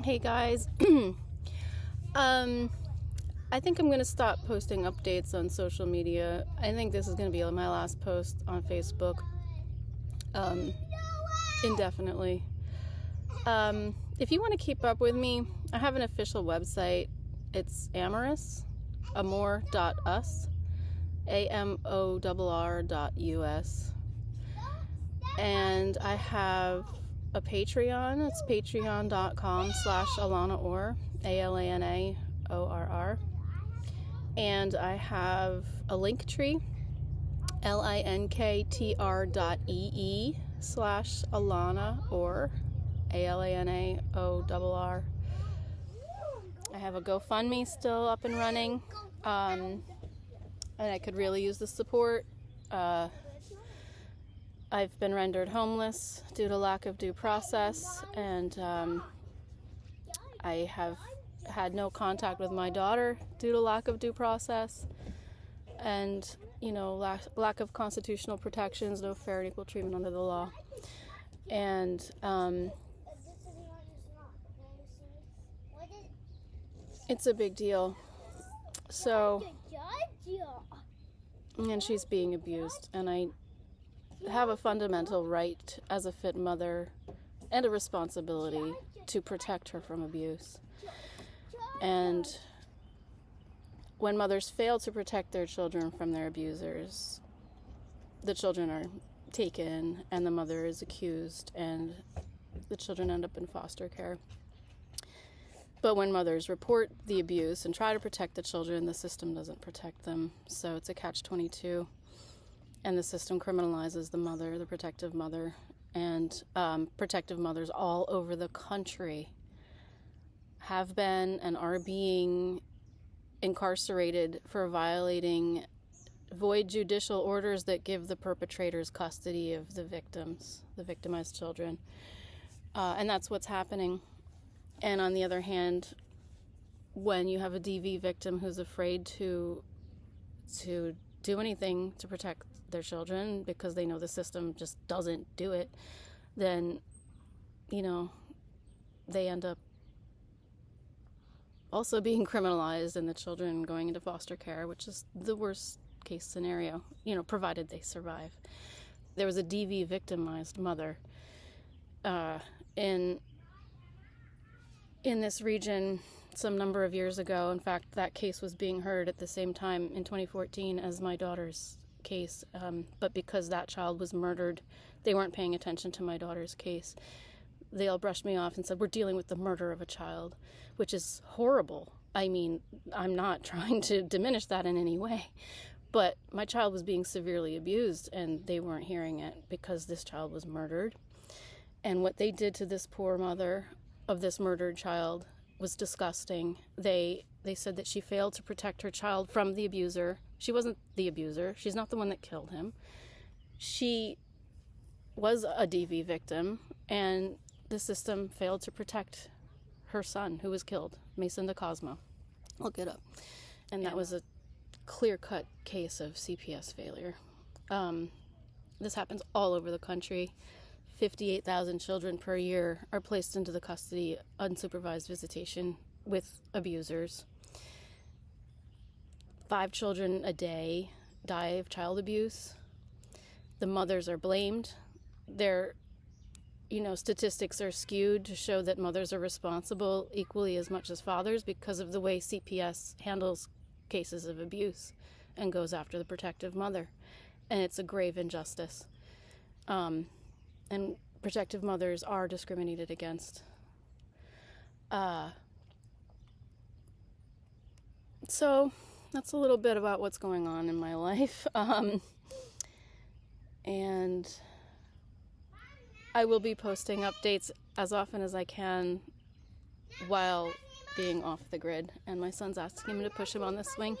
Hey guys. I think I'm gonna stop posting updates on social media. I think this is gonna be my last post on Facebook, indefinitely. If you want to keep up with me, I have an official website. It's Amorous, amor.us, AMORR.us. And I have a Patreon. It's patreon.com/Alana Orr, ALANAORR. And I have a Linktree, linktr.ee/Alana Orr, ALANAORR. I have a GoFundMe still up and running, and I could really use the support. I've been rendered homeless due to lack of due process, and I have had no contact with my daughter due to lack of due process, and lack of constitutional protections, no fair and equal treatment under the law. And it's a big deal. So, and she's being abused, and I have a fundamental right as a fit mother and a responsibility to protect her from abuse. And when mothers fail to protect their children from their abusers, the children are taken and the mother is accused, and the children end up in foster care. But when mothers report the abuse and try to protect the children, the system doesn't protect them. So it's a catch-22. And the system criminalizes the mother, the protective mother, and protective mothers all over the country have been and are being incarcerated for violating void judicial orders that give the perpetrators custody of the victims, the victimized children. And that's what's happening. And on the other hand, when you have a DV victim who's afraid to do anything to protect their children because they know the system just doesn't do it, then, they end up also being criminalized, and the children going into foster care, which is the worst case scenario, provided they survive. There was a DV victimized mother in this region some number of years ago. In fact, that case was being heard at the same time in 2014 as my daughter's case. But because that child was murdered, they weren't paying attention to my daughter's case. They all brushed me off and said, "We're dealing with the murder of a child," which is horrible. I mean, I'm not trying to diminish that in any way, but my child was being severely abused, and they weren't hearing it because this child was murdered. And what they did to this poor mother of this murdered child was disgusting. They said that she failed to protect her child from the abuser. She wasn't the abuser. She's not the one that killed him. She was a DV victim, and the system failed to protect her son, who was killed, Mason DeCosmo. Look it up. And that was a clear-cut case of CPS failure. This happens all over the country. 58,000 children per year are placed into the custody, unsupervised visitation with abusers. 5 children a day die of child abuse. The mothers are blamed. Their, statistics are skewed to show that mothers are responsible equally as much as fathers because of the way CPS handles cases of abuse and goes after the protective mother. And it's a grave injustice. And protective mothers are discriminated against. So that's a little bit about what's going on in my life. And I will be posting updates as often as I can while being off the grid. And my son's asking me to push him on the swing.